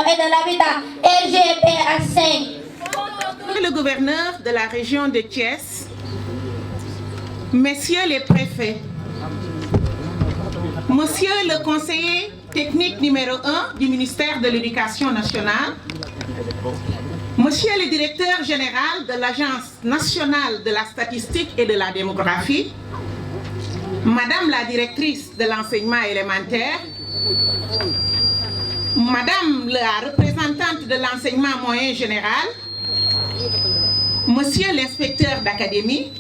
et de l'habitat RGPH5. Le gouverneur de la région de Thiès, messieurs les préfets, monsieur le conseiller technique numéro 1 du ministère de l'Éducation nationale, monsieur le directeur général de l'Agence nationale de la statistique et de la démographie, madame la directrice de l'enseignement élémentaire, madame la représentante de l'enseignement moyen général, monsieur l'inspecteur d'académie,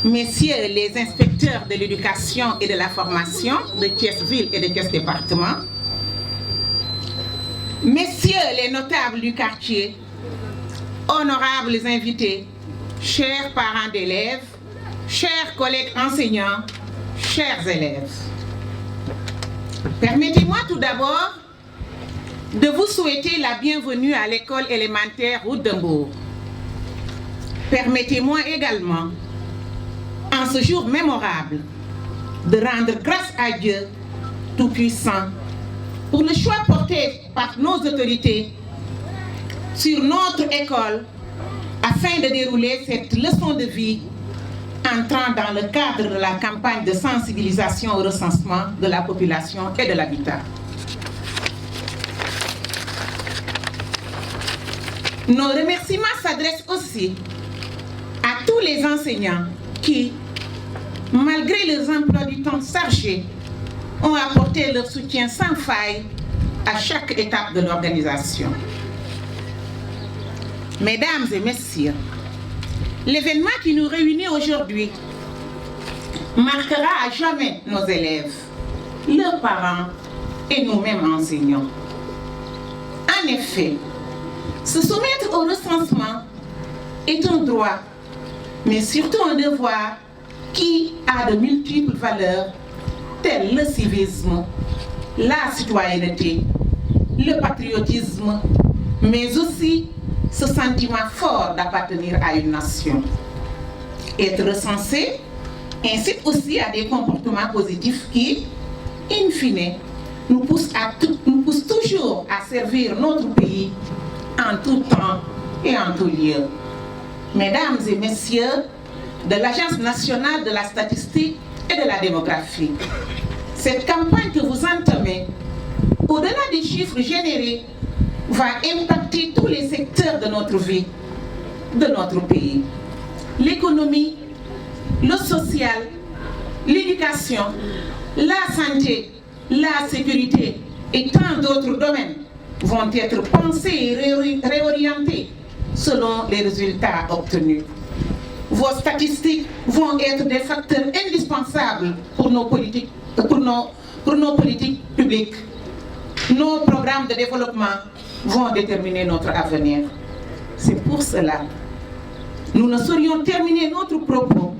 messieurs les inspecteurs de l'éducation et de la formation de Thiès-Ville et de Thiès-Département, messieurs les notables du quartier, honorables invités, chers parents d'élèves, chers collègues enseignants, chers élèves. Permettez-moi tout d'abord de vous souhaiter la bienvenue à l'école élémentaire Route de Mbour. Permettez-moi également, en ce jour mémorable, de rendre grâce à Dieu Tout-Puissant pour le choix porté par nos autorités sur notre école afin de dérouler cette leçon de vie entrant dans le cadre de la campagne de sensibilisation au recensement de la population et de l'habitat. Nos remerciements s'adressent aussi à tous les enseignants qui, malgré leurs emplois du temps chargés, ont apporté leur soutien sans faille à chaque étape de l'organisation. Mesdames et messieurs, l'événement qui nous réunit aujourd'hui marquera à jamais nos élèves, leurs parents et nous-mêmes enseignants. En effet, se soumettre au recensement est un droit, mais surtout un devoir qui a de multiples valeurs, telles le civisme, la citoyenneté, le patriotisme, mais aussi ce sentiment fort d'appartenir à une nation. Être recensé incite aussi à des comportements positifs qui, in fine, nous poussent toujours à servir notre pays en tout temps et en tout lieu. Mesdames et messieurs de l'Agence nationale de la statistique et de la démographie, cette campagne que vous entamez, au-delà des chiffres générés, va impacter tous les secteurs de notre vie, de notre pays. L'économie, le social, l'éducation, la santé, la sécurité et tant d'autres domaines vont être pensés et réorientés selon les résultats obtenus. Vos statistiques vont être des facteurs indispensables pour nos politiques publiques. Nos programmes de développement vont déterminer notre avenir. C'est pour cela que nous ne saurions terminer notre propos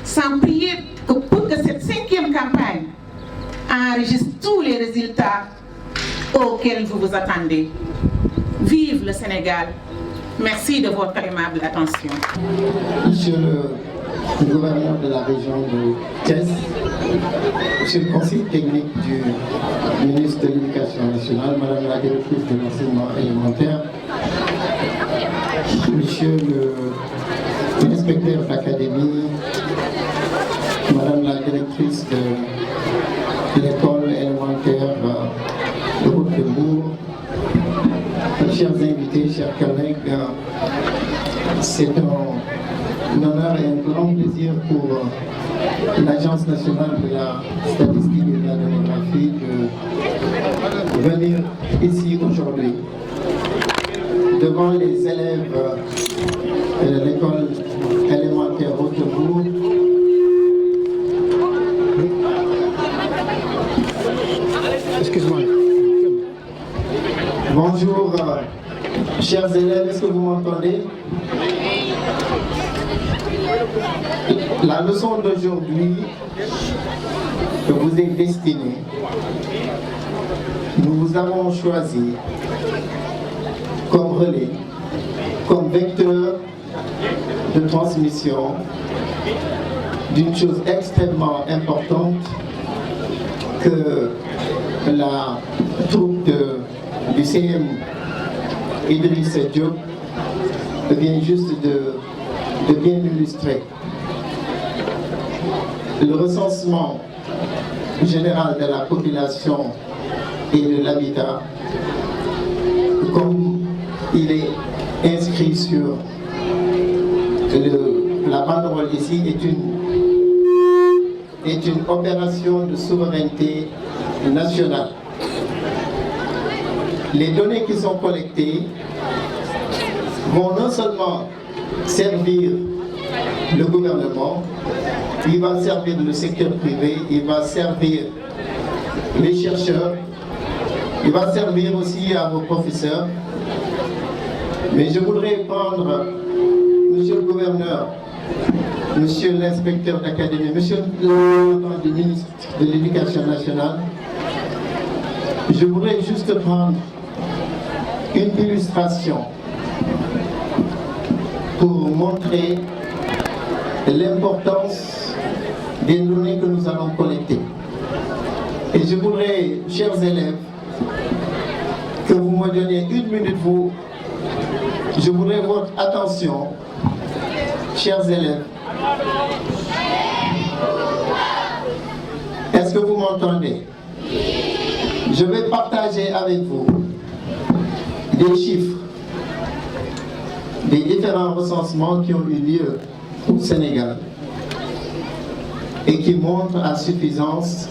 sans prier pour que cette 5e campagne enregistre tous les résultats auxquels vous vous attendez. Vive le Sénégal! Merci de votre aimable attention. Monsieur le gouverneur de la région de Thiès, Monsieur le conseiller technique du ministre de l'Éducation nationale, Madame la directrice de l'enseignement élémentaire, Monsieur l'inspecteur d'académie, Madame la directrice de l'école élémentaire de Route de Mbour, chers invités, chers collègues, c'est un honneur et un grand plaisir pour l'Agence nationale de la statistique et de la démographie de venir ici aujourd'hui devant les élèves de l'école élémentaire Route de Mbour. Excuse-moi. Bonjour, chers élèves, est-ce que vous m'entendez? La leçon d'aujourd'hui que vous est destinée, nous vous avons choisi comme relais, comme vecteur de transmission d'une chose extrêmement importante que la troupe du du CM Idriss Diop vient juste de bien illustrer. Le recensement général de la population et de l'habitat, comme il est inscrit sur la banderole ici, est une opération de souveraineté nationale. Les données qui sont collectées vont non seulement servir le gouvernement, il va servir le secteur privé, il va servir les chercheurs, il va servir aussi à vos professeurs. Mais je voudrais prendre, monsieur le gouverneur, monsieur l'inspecteur d'académie, monsieur le représentant du ministre de l'Éducation nationale, je voudrais juste prendre une illustration pour montrer l'importance des données que nous allons collecter. Et je voudrais, chers élèves, que vous me donniez une minute, je voudrais votre attention, chers élèves. Est-ce que vous m'entendez? Je vais partager avec vous des chiffres des différents recensements qui ont eu lieu au Sénégal et qui montrent à suffisance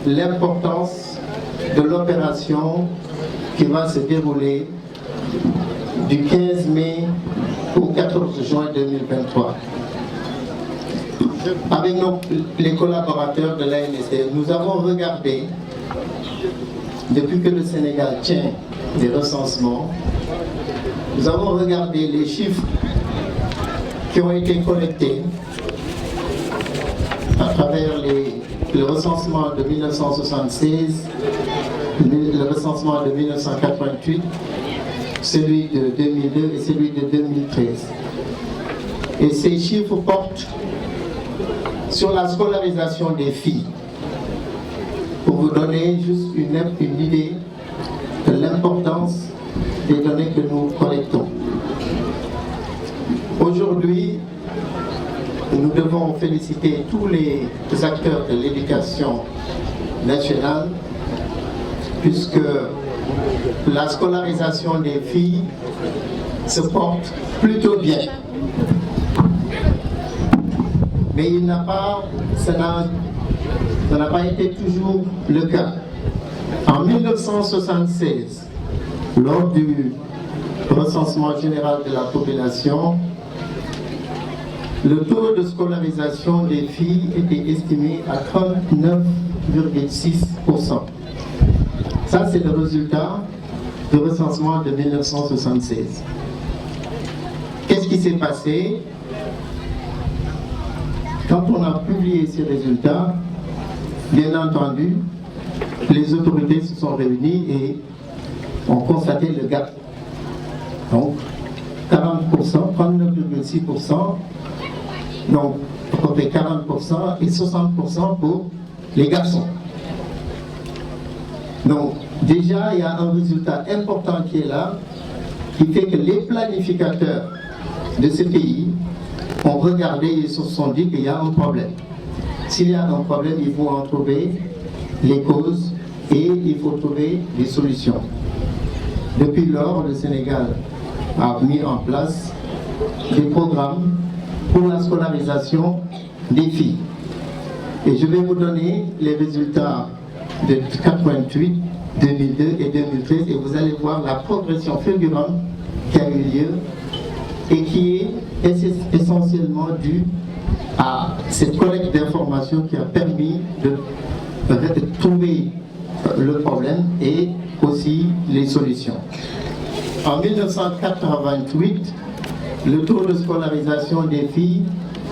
l'importance de l'opération qui va se dérouler du 15 mai au 14 juin 2023. Avec les collaborateurs de l'ANSD, nous avons regardé, depuis que le Sénégal tient des recensements, nous avons regardé les chiffres qui ont été collectés à travers le recensement de 1976, le recensement de 1988, celui de 2002 et celui de 2013. Et ces chiffres portent sur la scolarisation des filles. Pour vous donner juste une idée de l'importance des données que nous collectons. Aujourd'hui, nous devons féliciter tous les acteurs de l'éducation nationale, puisque la scolarisation des filles se porte plutôt bien. Mais ça n'a pas été toujours le cas. En 1976, lors du recensement général de la population, le taux de scolarisation des filles était estimé à 39,6%. Ça, c'est le résultat du recensement de 1976. Qu'est-ce qui s'est passé? Quand on a publié ces résultats, bien entendu, les autorités se sont réunies et ont constaté le gap. Donc, 40%, 39,6%, donc à peu près 40% et 60% pour les garçons. Donc, déjà, il y a un résultat important qui est là, qui fait que les planificateurs de ce pays ont regardé et se sont dit qu'il y a un problème. S'il y a un problème, il faut en trouver les causes et il faut trouver des solutions. Depuis lors, le Sénégal a mis en place des programmes pour la scolarisation des filles. Et je vais vous donner les résultats de 88, 2002 et 2013 et vous allez voir la progression fulgurante qui a eu lieu et qui est essentiellement due à cette collecte d'informations qui a permis de trouver le problème et aussi les solutions. En 1988, le taux de scolarisation des filles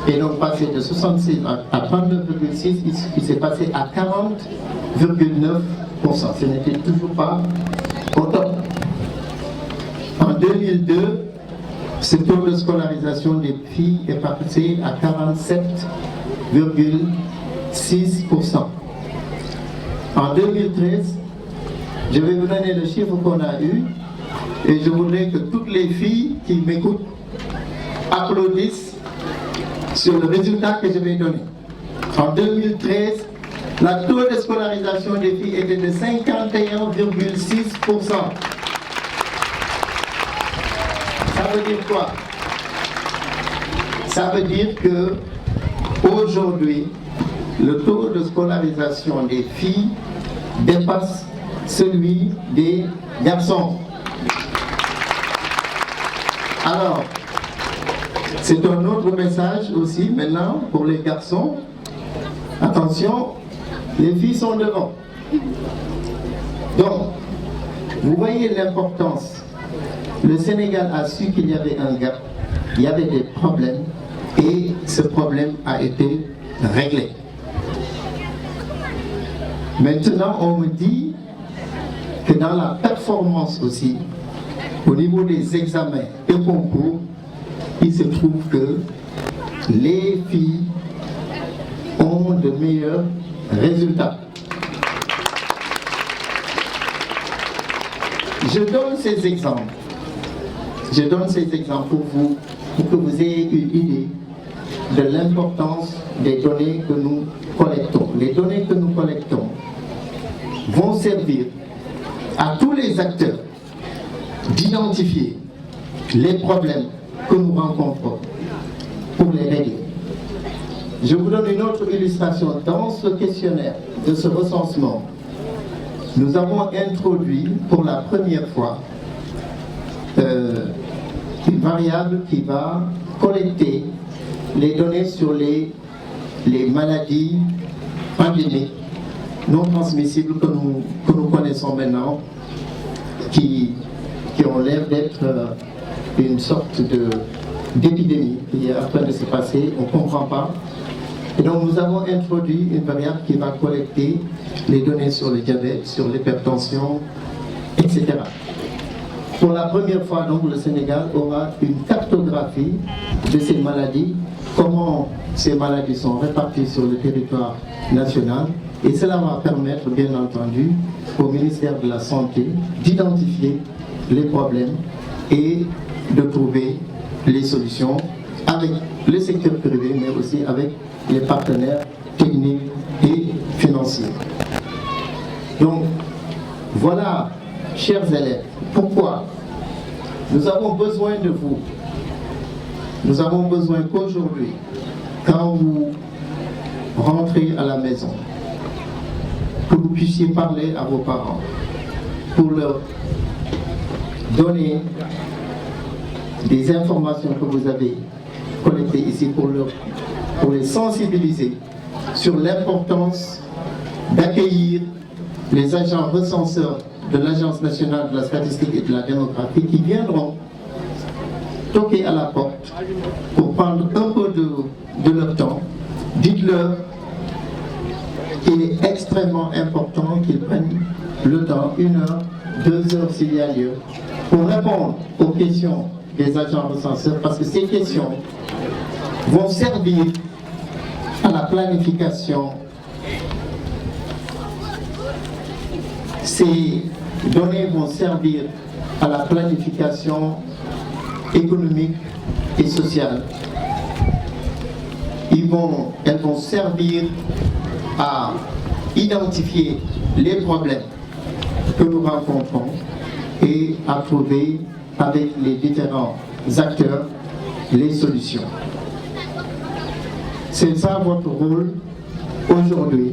est donc passé de 66 à 39,6, il s'est passé à 40,9%. Ce n'était toujours pas au top. En 2002, ce taux de scolarisation des filles est passé à 47,6%. En 2013, Je vais vous donner le chiffre qu'on a eu et je voudrais que toutes les filles qui m'écoutent applaudissent sur le résultat que je vais donner. En 2013, le taux de scolarisation des filles était de 51,6%. Ça veut dire quoi? Ça veut dire que aujourd'hui, le taux de scolarisation des filles dépasse celui des garçons. Alors, c'est un autre message aussi maintenant pour les garçons. Attention, les filles sont devant. Donc, vous voyez l'importance. Le Sénégal a su qu'il y avait un gap, il y avait des problèmes et ce problème a été réglé. Maintenant, on me dit que dans la performance aussi, au niveau des examens et concours, il se trouve que les filles ont de meilleurs résultats. Je donne ces exemples. Je donne ces exemples pour vous, pour que vous ayez une idée de l'importance des données que nous collectons. Les données que nous collectons vont servir à tous les acteurs d'identifier les problèmes que nous rencontrons pour les régler. Je vous donne une autre illustration. Dans ce questionnaire de ce recensement, nous avons introduit pour la première fois une variable qui va collecter les données sur les maladies pandémiques non transmissibles que nous connaissons maintenant, qui ont l'air d'être une sorte d'épidémie qui est en train de se passer, on ne comprend pas. Et donc nous avons introduit une variable qui va collecter les données sur le diabète, sur l'hypertension, etc. Pour la première fois, donc, le Sénégal aura une cartographie de ces maladies, comment ces maladies sont réparties sur le territoire national, et cela va permettre, bien entendu, au ministère de la Santé d'identifier les problèmes et de trouver les solutions avec le secteur privé, mais aussi avec les partenaires techniques et financiers. Donc, voilà, chers élèves, pourquoi nous avons besoin de vous. Nous avons besoin qu'aujourd'hui, quand vous rentrez à la maison, que vous puissiez parler à vos parents, pour leur donner des informations que vous avez collectées ici, pour les sensibiliser sur l'importance d'accueillir les agents recenseurs de l'Agence nationale de la statistique et de la démographie qui viendront toquer à la porte pour prendre un peu de leur temps. Dites-leur qu'il est extrêmement important qu'ils prennent le temps, 1 heure, 2 heures s'il y a lieu, pour répondre aux questions des agents recenseurs, parce que ces questions vont servir à la planification. Ces données vont servir à la planification économique et sociale. Elles vont servir à identifier les problèmes que nous rencontrons et à trouver avec les différents acteurs les solutions. C'est ça votre rôle aujourd'hui,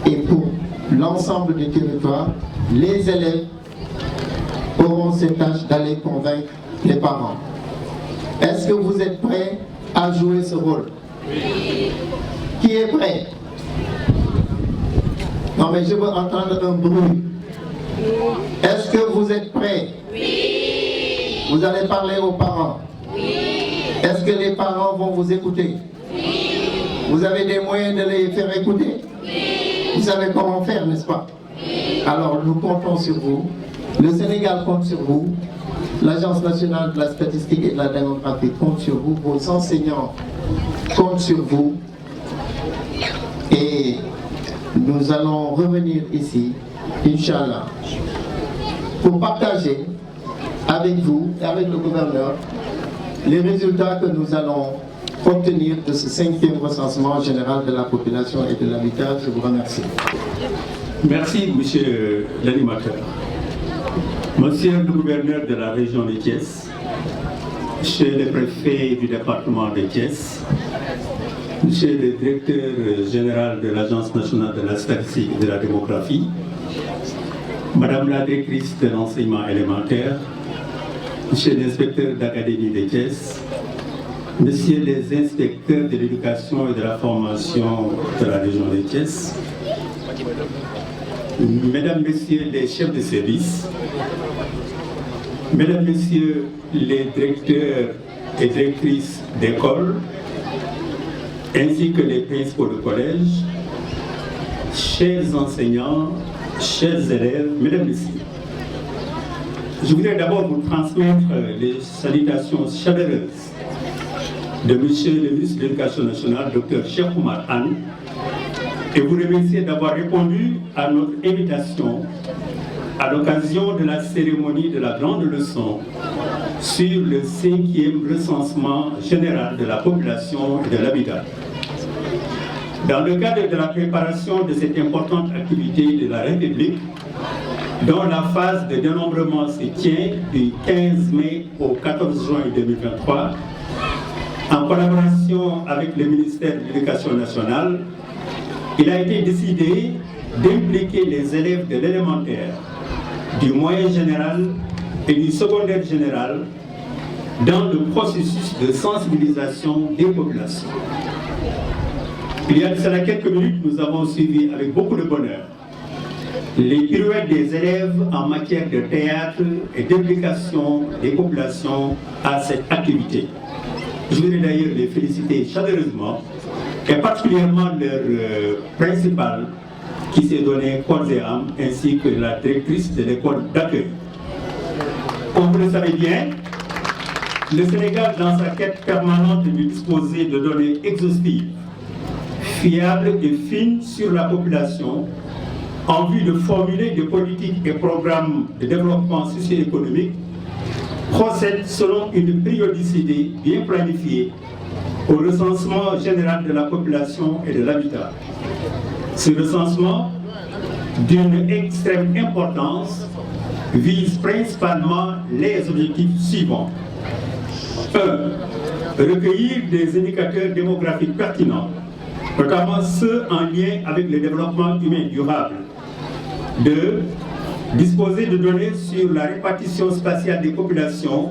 et pour l'ensemble du territoire, les élèves auront cette tâche d'aller convaincre les parents. Est-ce que vous êtes prêts à jouer ce rôle? Oui. Qui est prêt? Non, mais je veux entendre un bruit. Est-ce que vous êtes prêts? Oui. Vous allez parler aux parents? Oui. Est-ce que les parents vont vous écouter? Oui. Vous avez des moyens de les faire écouter? Oui. Vous savez comment faire, n'est-ce pas? Oui. Alors nous comptons sur vous. Le Sénégal compte sur vous. L'Agence nationale de la statistique et de la démographie compte sur vous. Vos enseignants comptent sur vous. Et nous allons revenir ici, Inch'Allah, pour partager avec vous et avec le gouverneur les résultats que nous allons obtenir de ce 5e recensement général de la population et de l'habitat. Je vous remercie. Merci, monsieur l'animateur. Monsieur le gouverneur de la région de Thiès, monsieur le préfet du département de Thiès, monsieur le directeur général de l'Agence nationale de la statistique et de la démographie, madame la directrice de l'enseignement élémentaire, monsieur l'inspecteur d'académie de Thiès, messieurs les inspecteurs de l'éducation et de la formation de la région de Thiès, mesdames, messieurs les chefs de service, mesdames, messieurs les directeurs et directrices d'école, ainsi que les principaux de collège, chers enseignants, chers élèves, mesdames, messieurs, je voudrais d'abord vous transmettre les salutations chaleureuses de monsieur le ministre de l'Éducation nationale, Dr Cheikh Oumar Anne, et vous remercier d'avoir répondu à notre invitation à l'occasion de la cérémonie de la grande leçon sur le 5e recensement général de la population et de l'habitat. Dans le cadre de la préparation de cette importante activité de la République, dont la phase de dénombrement se tient du 15 mai au 14 juin 2023, en collaboration avec le ministère de l'Éducation nationale, il a été décidé d'impliquer les élèves de l'élémentaire, du moyen général et du secondaire général dans le processus de sensibilisation des populations. Il y a de cela quelques minutes, nous avons suivi avec beaucoup de bonheur les pirouettes des élèves en matière de théâtre et d'implication des populations à cette activité. Je voudrais d'ailleurs les féliciter chaleureusement, et particulièrement leur principal qui s'est donné corps et âme, ainsi que la directrice de l'école d'accueil. Comme vous le savez bien, le Sénégal, dans sa quête permanente de disposer de données exhaustives, fiables et fines sur la population, en vue de formuler des politiques et programmes de développement socio-économique, procède selon une périodicité bien planifiée au recensement général de la population et de l'habitat. Ce recensement, d'une extrême importance, vise principalement les objectifs suivants. 1. Recueillir des indicateurs démographiques pertinents, notamment ceux en lien avec le développement humain durable. 2. Disposer de données sur la répartition spatiale des populations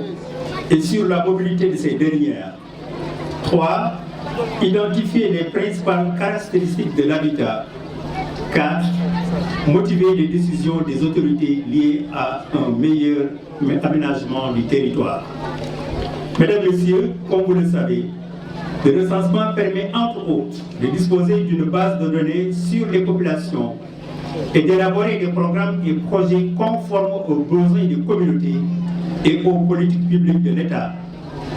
et sur la mobilité de ces dernières. 3. Identifier les principales caractéristiques de l'habitat. 4. Motiver les décisions des autorités liées à un meilleur aménagement du territoire. Mesdames, Messieurs, comme vous le savez, le recensement permet entre autres de disposer d'une base de données sur les populations et d'élaborer des programmes et projets conformes aux besoins des communautés et aux politiques publiques de l'État,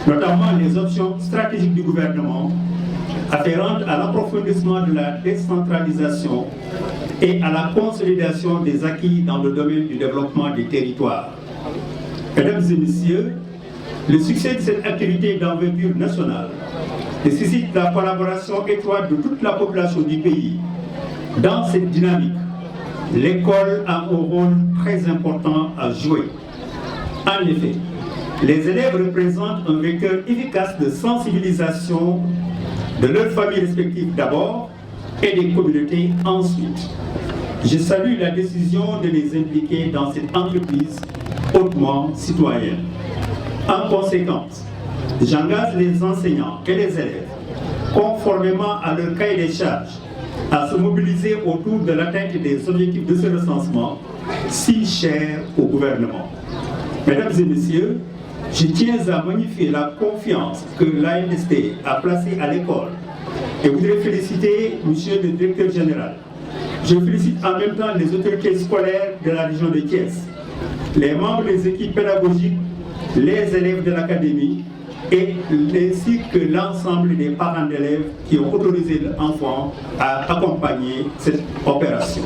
notamment les options stratégiques du gouvernement afférentes à l'approfondissement de la décentralisation et à la consolidation des acquis dans le domaine du développement des territoires. Mesdames et Messieurs, le succès de cette activité d'envergure nationale nécessite la collaboration étroite de toute la population du pays. Dans cette dynamique, l'école a un rôle très important à jouer. En effet, les élèves représentent un vecteur efficace de sensibilisation de leurs familles respectives d'abord et des communautés ensuite. Je salue la décision de les impliquer dans cette entreprise hautement citoyenne. En conséquence, j'engage les enseignants et les élèves, conformément à leur cahier des charges, à se mobiliser autour de l'atteinte des objectifs de ce recensement si cher au gouvernement. Mesdames et Messieurs, je tiens à magnifier la confiance que l'ANST a placée à l'école et voudrais féliciter Monsieur le Directeur Général. Je félicite en même temps les autorités scolaires de la région de Thiès, les membres des équipes pédagogiques, les élèves de l'académie ainsi que l'ensemble des parents d'élèves qui ont autorisé l'enfant à accompagner cette opération.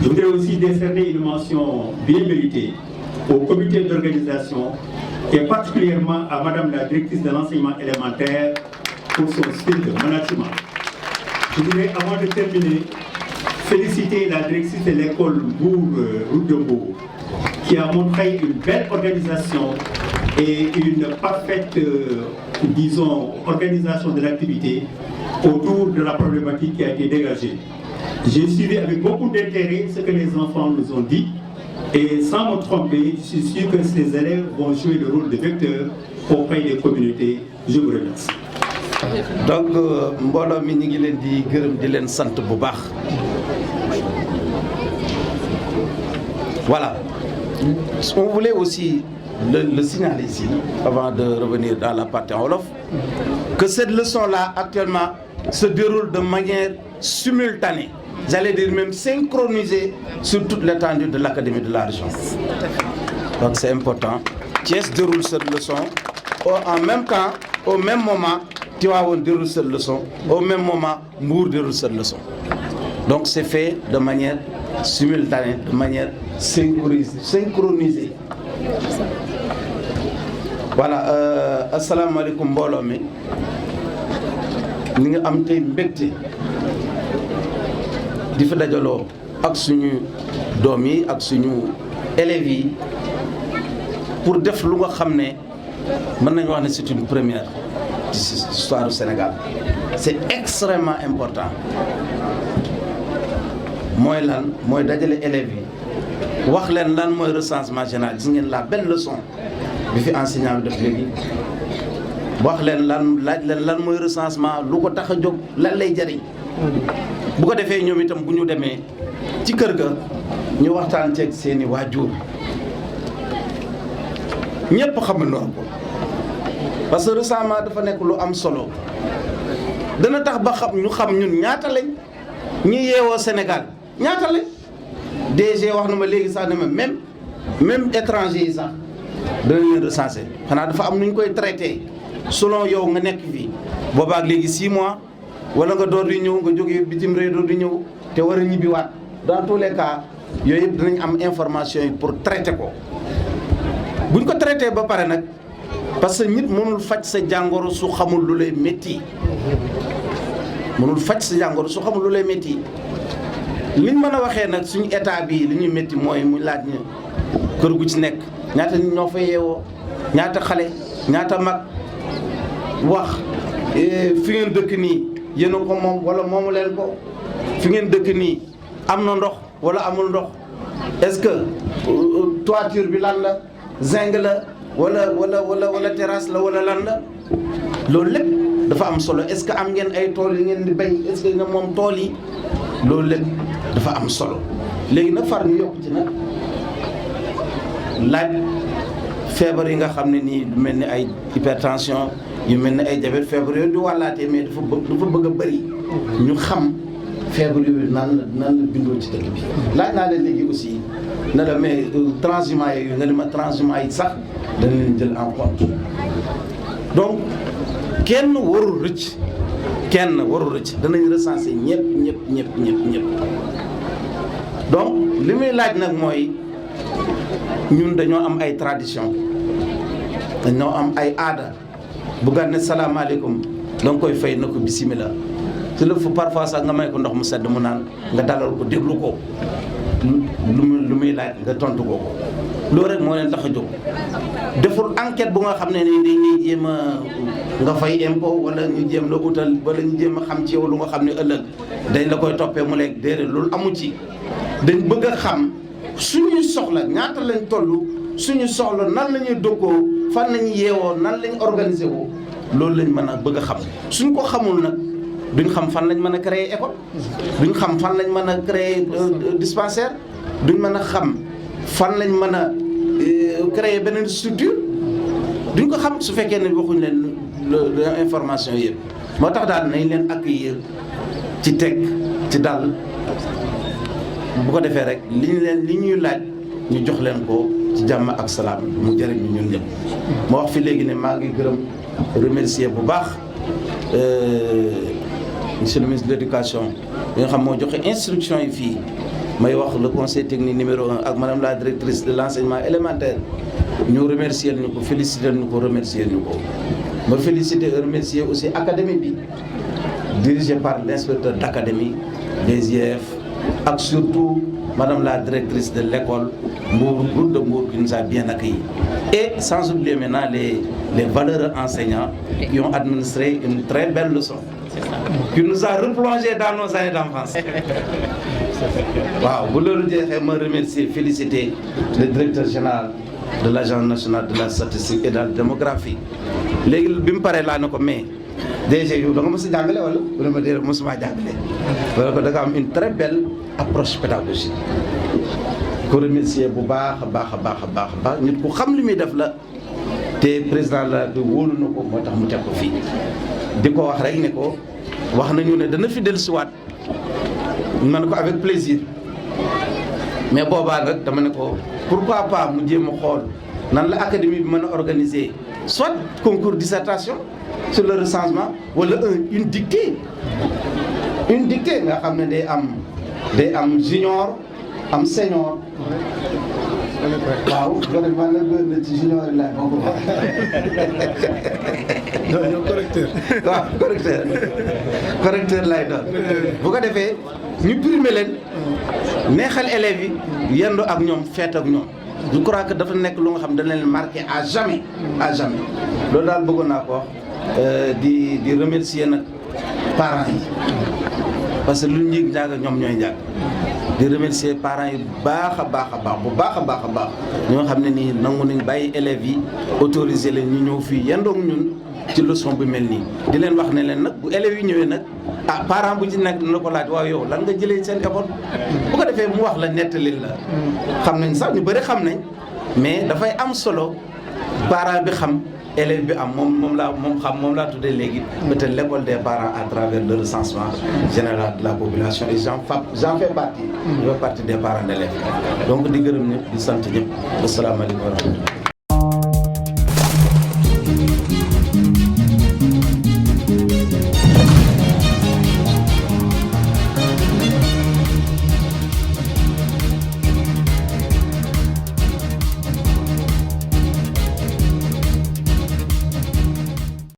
Je voudrais aussi décerner une mention bien méritée au comité d'organisation et particulièrement à Madame la directrice de l'enseignement élémentaire pour son style de management. Je voudrais, avant de terminer, féliciter la directrice de l'école Route de Mbour, qui a montré une belle organisation et une parfaite, organisation de l'activité autour de la problématique qui a été dégagée. J'ai suivi avec beaucoup d'intérêt ce que les enfants nous ont dit et sans me tromper, je suis sûr que ces élèves vont jouer le rôle de vecteur auprès des communautés. Je vous remercie. Donc, mbooloo mi ñu ngi leen di gërëm di leen sant bu baax. Voilà. On voulait aussi le signaler ici, avant de revenir dans la partie en wolof, que cette leçon-là actuellement se déroule de manière simultanée. J'allais dire même synchronisée sur toute l'étendue de l'Académie de la région. Donc c'est important. Thiès déroule cette leçon en même temps, au même moment. Tivaouane déroule cette leçon, au même moment, Mbour déroule cette leçon. Donc c'est fait de manière simultanée, de manière synchronisée. Voilà, assalamu alaikum mbooloo mi ñi nga am tey mbégte di fa dajaloo ak suñu doom yi ak suñu élèves yi pour def lu nga xam ne mën nañu wax ne c'est une première ci histoire du Sénégal. C'est extrêmement important. mooy lan mooy dajale élèves yi wax leen lan mooy recensement général. gis ngeen la belle leçon bi fi enseignant bi def léegi wax leen lan laaj leen lan mooy recensement lu ko tax a jóg lan lay jariñ bu ko defee ñoom itam bu ñu demee ci kër ga ñu waxtaan ceeg seeni waajur ñépp xamandoo ko parce que recensement dafa nekk lu am solo dana tax ba ñu xam ñun ñaata lañ ñi yeewoo Sénégal ñaata lañ. DG wax na ma léegi sax ne ma même étranger yi sax dana leen recenser xanaa dafa am nu ñu koy traité selon yow nga nekk fii boobaak léegi 6 mois wala nga door di ñëw nga jógee bitim réew door di ñëw te war a ñibbiwaat dans tous les cas yooyu yëpp dinañ am information yi pour traiter ko buñ ko traité ba pare nag parce que nit mënul faj sa jàngoro su xamul lu lay métti mënul faj sa jàngoro su xamul lu lay métti liñ mën a waxee nag suñu état bi li ñuy métti mooy mu laaj ñu kër gu ci nekk ñaata nit ñoo fa yeewoo ñaata xale ñaata mag wax fi ngeen dëkk nii yéen a ko moom wala moomu leen ko fi ngeen dëkk nii am na ndox wala amul ndox est-ce que toiture bi lan la zinc la wala terrasse la wala lan la loolu lépp dafa am solo est-ce que am ngeen ay tool yi ngeen di bay est-ce que nga moom tool yi loolu lépp dafa am solo léegi nag far ñu yokk ci nag laaj feebar yi nga xam ne nii lu mel ni ay hypertension yu mel ni ay diabète feebar yooyu du wàllaatee mais dafa bëgg a bëri ñu xam feebar yooyu nan la bindoo ci dëkk bi. laaj naa leen léegi aussi ne la mais transhumants yooyu nga ne ma transhumants yi sax dana leen jël en compte donc kenn warul rëcc danañ recenser ñëpp. donc li muy laaj nag mooy ñun dañoo am ay tradition dañoo am ay aada bu gàtt ne salaamaaleykum da nga koy fay na ko bisimilah te la fa parfois sax nga may ko ndox mu sedd mu naan nga dalal ko déglu ko lu muy laaj nga tontu ko loolu rek moo leen tax a jóg deful enquête bu nga xam ne ni dañuy jéem a nga fay impôt wala ñu jéem la utal wala ñu jéem a xam ci yow lu nga xam ne ëllëg dañ la koy toppee mu lekk déedéet loolu amu ci dañ bëgg a xam suñuy soxla ñaata lañ toll suñu soxla nan la ñuy dëkkoo fan la ñuy yeewoo nan lañ organiser woo loolu lañ mën a bëgg a xam suñ ko xamul nag duñ xam fan lañ mën a créer école duñ xam fan lañ mën a créer dispensaire duñ mën a xam fan lañ mën a créer beneen structure duñ ko xam su fekkee ne waxuñ leen information yëpp moo tax daal nañ leen accueillir ci teg ci dal bu ko defee rek li ñuy laaj ñu jox leen ko ci jàmm ak salaam mu jëriñ ñu ñun ñëpp. ma wax fi léegi ne maa ngi gërëm remercier bu baax monsieur le ministre de l'éducation bi nga xam moo joxe instruction yi fii may wax le conseil technique numéro 1 ak madame la directrice de l'enseignement élémentaire ñu remercier ñu ko féliciter ñu ko remercier ñu ko ma féliciter et remercier aussi académie bi dirigée par l'inspecteur d'académie des IEF ak surtout madame la directrice de l'école Mbour, route de Mbour, qui nous a bien accueillis. Et sans oublier maintenant les valeureux enseignants qui ont administré une très belle leçon, qui nous a replongé dans nos années d'enfance. Wow, vous le dire, je me remercie, féliciter le directeur général de l'Agence nationale de la statistique et de la démographie. Les bim paré la nako mais déjà yow da nga mëss jangalé wala bu ma dé mëssuma jangalé wala ko da nga am une très belle approche pédagogique. Ko remercier bu baax nit ku xam limi def la té président la de wolu nako motax mu tek ko fi diko wax rek ne ko wax nañu ne dana fi del suwat man ko avec plaisir mais boba nak dama ne ko pourquoi pas mu jëm xol nan la académie bi mëna organiser soit concours dissertation sur le recensement wala une dictée nga xamné day am junior am senior waaw loolu man la gën ci junior la boko non correcteur waaw correcteur lay doon bu ko defee ñu primer leen neexal élèves yi yendu ak ñoom feet ak ñoom je crois que dafa nekk lu nga xam dañ leen marqué à jamais loolu daal bëggoon naa ko di remercier nag parents yi parce que lu njëg njaaga ñoom ñooy njàgg di remercier parents yi bu baax a baax ñoo xam ne nii nangu nañ bàyyi élèves yi autorisé leen ñu ñëw fii yendoog ñun ci leçon bu mel nii di leen wax ne leen nag bu élèves yi ñëwee nag parent bu ci nekk dina ko laaj waaw yow lan nga jëlee seen école bu ko defee mu wax la nettali la xam nañ sax ñu bëri xam nañ mais dafay am solo parent bi xam élève bi am moom laa tuddee léegi peut-être l'école des parents à travers le recensement général de la population et j'en fais partie. Je fais partie des parents d'élèves donc di gërëm ñëpp di sant ñëpp asalaamaaleykum wa rahmatulah